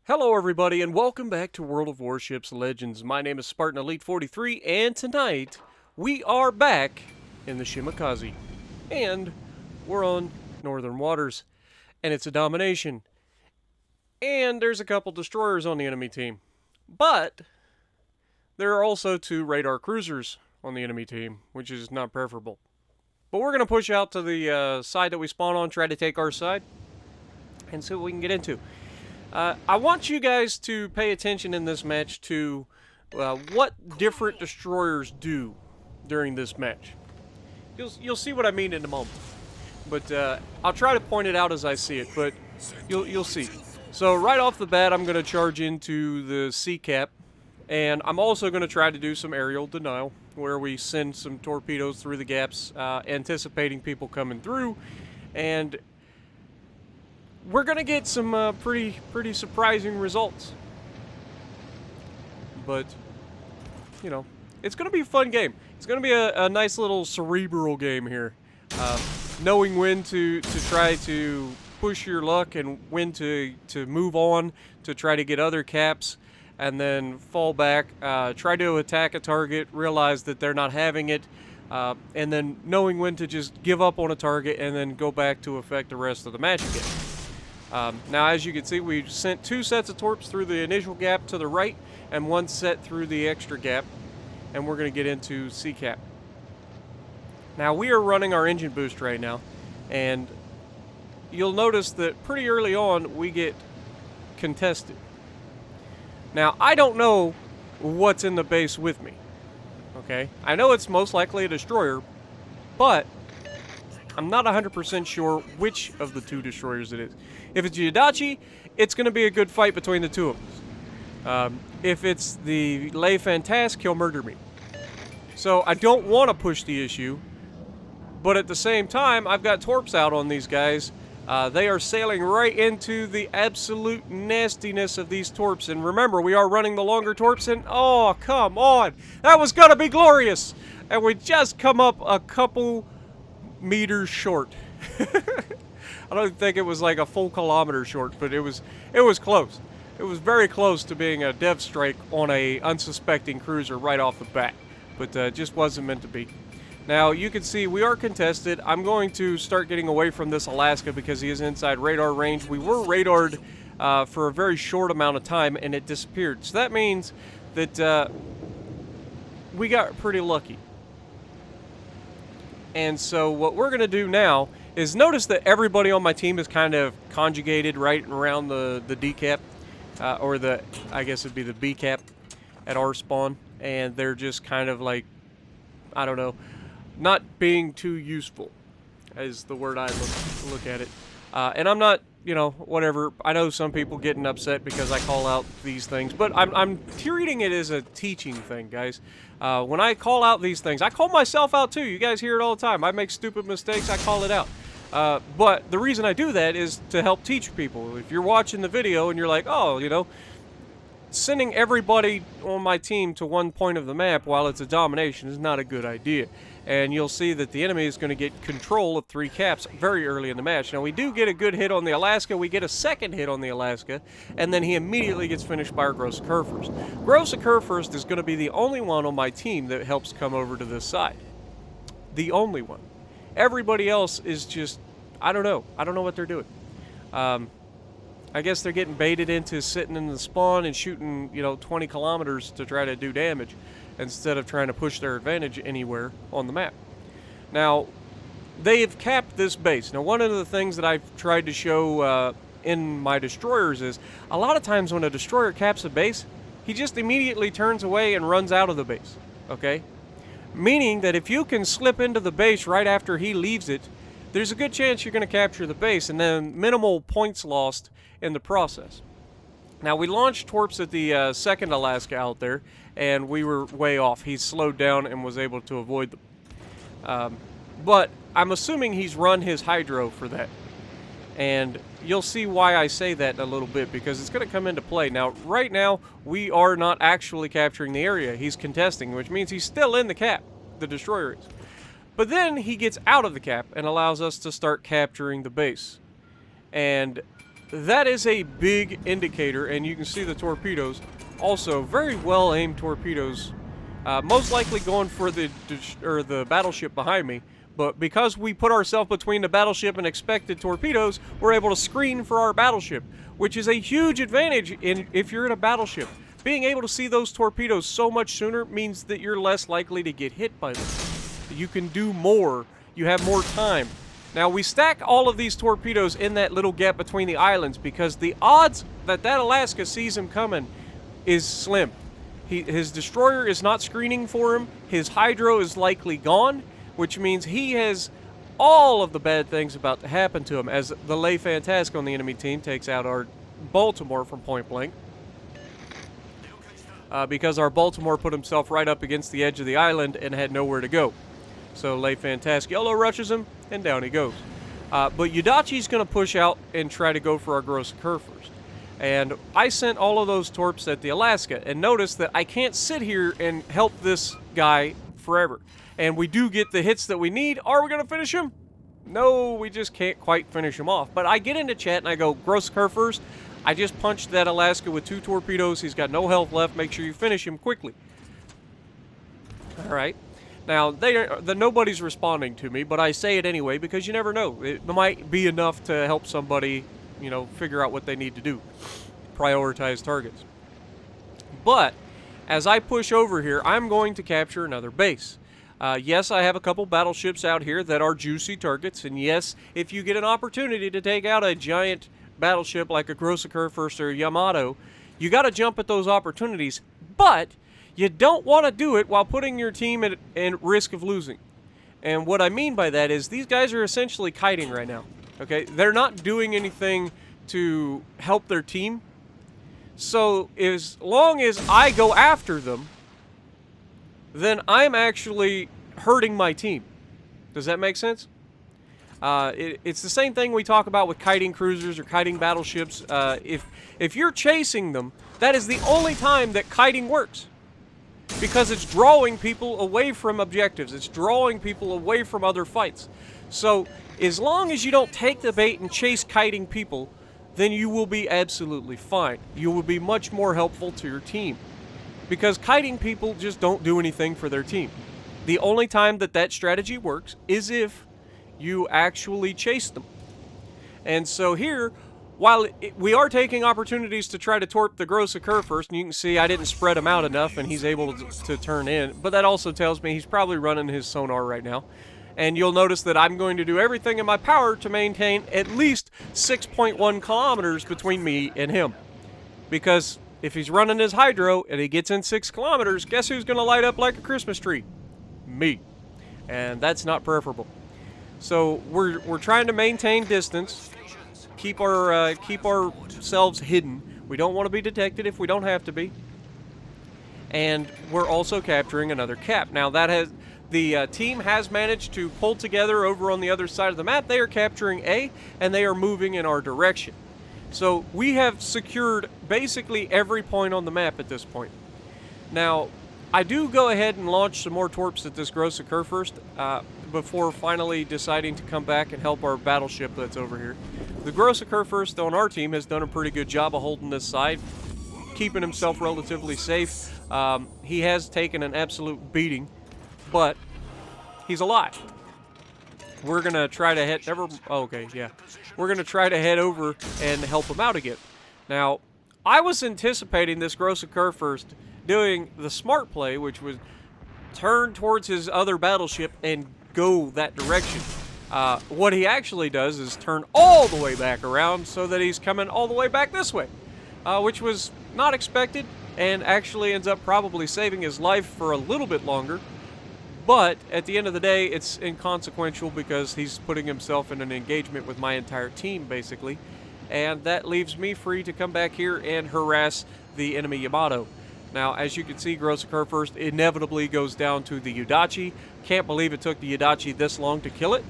Hello everybody and welcome back to World of Warships Legends. My name is Spartan Elite 43 and tonight we are back in the Shimakaze. And we're on Northern Waters and it's a domination. And there's a couple destroyers on the enemy team. But there are also 2 radar cruisers on the enemy team, which is not preferable. But we're going to push out to the side that we spawn on, try to take our side, and see what we can get into. I want you guys to pay attention in this match to what different destroyers do during this match. You'll see what I mean in a moment, but I'll try to point it out as I see it. But you'll see. So right off the bat, I'm going to charge into the sea cap, and I'm also going to try to do some aerial denial, where we send some torpedoes through the gaps, anticipating people coming through, and we're going to get some pretty surprising results. But, you know, it's going to be a fun game. It's going to be a nice little cerebral game here. Knowing when to try to push your luck and when to move on to try to get other caps and then fall back, try to attack a target, realize that they're not having it, and then knowing when to just give up on a target and then go back to affect the rest of the match again. Now, as you can see, we sent 2 sets of torps through the initial gap to the right and 1 set through the extra gap, and we're going to get into C-cap. Now, we are running our engine boost right now, and you'll notice that pretty early on we get contested. Now, I don't know what's in the base with me, okay? I know it's most likely a destroyer, but I'm not 100% sure which of the 2 destroyers it is. If it's Yadachi, it's going to be a good fight between the 2 of us. If it's the Le Fantasque, he'll murder me. So I don't want to push the issue, but at the same time, I've got torps out on these guys. They are sailing right into the absolute nastiness of these torps. And remember, we are running the longer torps, and oh, come on! That was going to be glorious! And we just come up a couple meters short. I don't think it was like a full kilometer short, but it was close. It was very close to being a dev strike on a unsuspecting cruiser right off the bat, but just wasn't meant to be. Now you can see we are contested. I'm going to start getting away from this Alaska because he is inside radar range. We were radared for a very short amount of time and it disappeared. So that means that we got pretty lucky. And so what we're going to do now is notice that everybody on my team is kind of conjugated right around the D cap, or I guess it'd be the B cap at our spawn. And they're just kind of like, I don't know, not being too useful is the word I look at it. And I'm not, you know, whatever. I know some people getting upset because I call out these things, but I'm treating it as a teaching thing, guys. When I call out these things, I call myself out too. You guys hear it all the time. I make stupid mistakes, I call it out. But the reason I do that is to help teach people. If you're watching the video and you're like, oh, you know, sending everybody on my team to one point of the map while it's a domination is not a good idea. And you'll see that the enemy is going to get control of 3 caps very early in the match. Now, we do get a good hit on the Alaska. We get a second hit on the Alaska, and then he immediately gets finished by our Gross First. Gross First is going to be the only one on my team that helps come over to this side. The only one. Everybody else is just, I don't know. I don't know what they're doing. I guess they're getting baited into sitting in the spawn and shooting, you know, 20 kilometers to try to do damage, instead of trying to push their advantage anywhere on the map. Now, they've capped this base. Now, one of the things that I've tried to show in my destroyers is, a lot of times when a destroyer caps a base, he just immediately turns away and runs out of the base, okay? Meaning that if you can slip into the base right after he leaves it, there's a good chance you're going to capture the base, and then minimal points lost in the process. Now, we launched torps at the second Alaska out there, and we were way off. He slowed down and was able to avoid them. But I'm assuming he's run his hydro for that. And you'll see why I say that in a little bit, because it's going to come into play. Now, right now, we are not actually capturing the area. He's contesting, which means he's still in the cap. The destroyer is. But then he gets out of the cap and allows us to start capturing the base. And that is a big indicator, and you can see the torpedoes. Also, very well aimed torpedoes. Most likely going for the battleship behind me. But because we put ourselves between the battleship and expected torpedoes, we're able to screen for our battleship, which is a huge advantage if you're in a battleship. Being able to see those torpedoes so much sooner means that you're less likely to get hit by them. You can do more. You have more time. Now, we stack all of these torpedoes in that little gap between the islands because the odds that Alaska sees him coming is slim. His destroyer is not screening for him. His hydro is likely gone, which means he has all of the bad things about to happen to him as the Le Fantasque on the enemy team takes out our Baltimore from point blank. Because our Baltimore put himself right up against the edge of the island and had nowhere to go. So Le Fantasque yellow rushes him, and down he goes. But Udachi's going to push out and try to go for our gross occur first. And I sent all of those torps at the Alaska, and notice that I can't sit here and help this guy forever. And we do get the hits that we need. Are we going to finish him? No, we just can't quite finish him off. But I get into chat and I go, gross occur first. I just punched that Alaska with 2 torpedoes. He's got no health left. Make sure you finish him quickly. All right. Now, nobody's responding to me, but I say it anyway because you never know. It might be enough to help somebody, you know, figure out what they need to do. Prioritize targets. But as I push over here, I'm going to capture another base. Yes, I have a couple battleships out here that are juicy targets, and yes, if you get an opportunity to take out a giant battleship like a gross occur first or a Yamato, you got to jump at those opportunities, but you don't want to do it while putting your team at risk of losing. And what I mean by that is these guys are essentially kiting right now. Okay, they're not doing anything to help their team. So as long as I go after them, then I'm actually hurting my team. Does that make sense? It's the same thing we talk about with kiting cruisers or kiting battleships. If you're chasing them, that is the only time that kiting works. Because it's drawing people away from objectives. It's drawing people away from other fights. So as long as you don't take the bait and chase kiting people, then you will be absolutely fine. You will be much more helpful to your team. Because kiting people just don't do anything for their team. The only time that strategy works is if you actually chase them. And so here, while we are taking opportunities to try to torp the gross occur first, and you can see I didn't spread him out enough and he's able to turn in, but that also tells me he's probably running his sonar right now. And you'll notice that I'm going to do everything in my power to maintain at least 6.1 kilometers between me and him. Because if he's running his hydro and he gets in 6 kilometers, guess who's going to light up like a Christmas tree? Me. And that's not preferable. So we're trying to maintain distance, keep ourselves hidden. We don't want to be detected if we don't have to be. And we're also capturing another cap. Now the team has managed to pull together over on the other side of the map. They are capturing A, and they are moving in our direction. So we have secured basically every point on the map at this point. Now, I do go ahead and launch some more torps at this gross occur first before finally deciding to come back and help our battleship that's over here. The gross occur first on our team has done a pretty good job of holding this side, keeping himself relatively safe. He has taken an absolute beating, but he's alive. We're gonna try to head. We're gonna try to head over and help him out again. Now, I was anticipating this gross occur first doing the smart play, which was turn towards his other battleship and go that direction. What he actually does is turn all the way back around so that he's coming all the way back this way, which was not expected and actually ends up probably saving his life for a little bit longer. But at the end of the day, it's inconsequential because he's putting himself in an engagement with my entire team, basically. And that leaves me free to come back here and harass the enemy Yamato. Now, as you can see, gross occur first inevitably goes down to the Udachi. Can't believe it took the Udachi this long to kill it.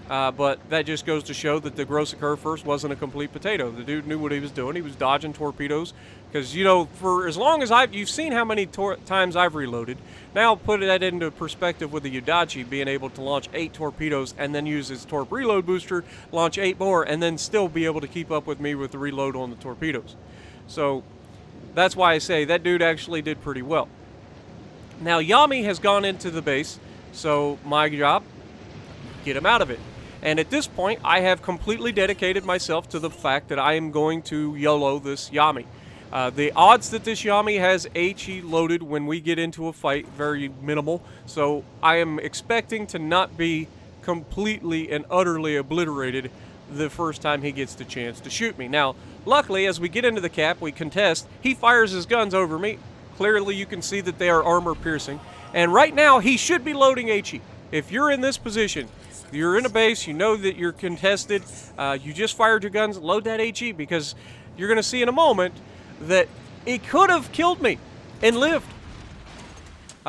But that just goes to show that the gross occur first wasn't a complete potato. The dude knew what he was doing. He was dodging torpedoes. Because, you know, for as long as you've seen how many times I've reloaded. Now put that into perspective with the Yudachi being able to launch 8 torpedoes and then use his torp reload booster, launch 8 more, and then still be able to keep up with me with the reload on the torpedoes. So that's why I say that dude actually did pretty well. Now Yami has gone into the base, so my job, get him out of it. And at this point, I have completely dedicated myself to the fact that I am going to YOLO this Yami. The odds that this Yami has HE loaded when we get into a fight, very minimal. So I am expecting to not be completely and utterly obliterated the first time he gets the chance to shoot me. Now, luckily, as we get into the cap, we contest, he fires his guns over me. Clearly, you can see that they are armor piercing. And right now, he should be loading HE. If you're in this position, you're in a base, you know that you're contested, you just fired your guns, load that HE, because you're going to see in a moment that it could have killed me and lived.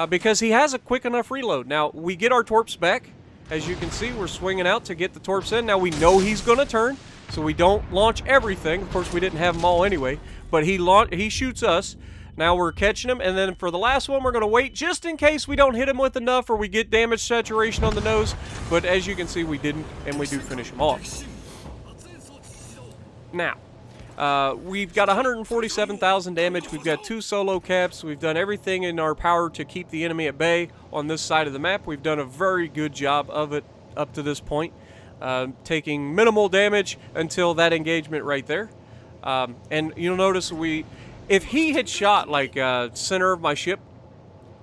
Because he has a quick enough reload. Now, we get our torps back. As you can see, we're swinging out to get the torps in. Now, we know he's going to turn, so we don't launch everything. Of course, we didn't have them all anyway, but he shoots us. Now we're catching him, and then for the last one, we're going to wait just in case we don't hit him with enough or we get damage saturation on the nose. But as you can see, we didn't, and we do finish him off. Now, we've got 147,000 damage. We've got 2 solo caps. We've done everything in our power to keep the enemy at bay on this side of the map. We've done a very good job of it up to this point, taking minimal damage until that engagement right there. And you'll notice if he had shot like center of my ship,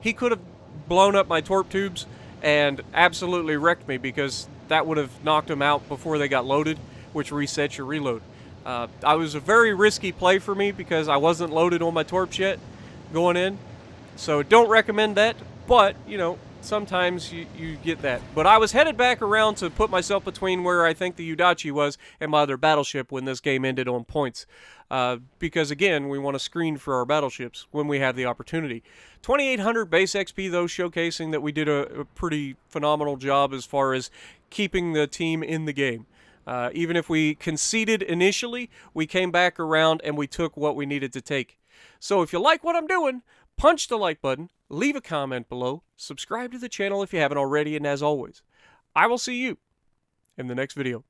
he could have blown up my torp tubes and absolutely wrecked me, because that would have knocked them out before they got loaded, which resets your reload. I was a very risky play for me because I wasn't loaded on my torps yet going in, so don't recommend that, but you know, sometimes you get that. But I was headed back around to put myself between where I think the Yudachi was and my other battleship when this game ended on points. Because again, we want to screen for our battleships when we have the opportunity. 2,800 base XP though, showcasing that we did a pretty phenomenal job as far as keeping the team in the game. Even if we conceded initially, we came back around and we took what we needed to take. So if you like what I'm doing, punch the like button, leave a comment below, subscribe to the channel if you haven't already, and as always, I will see you in the next video.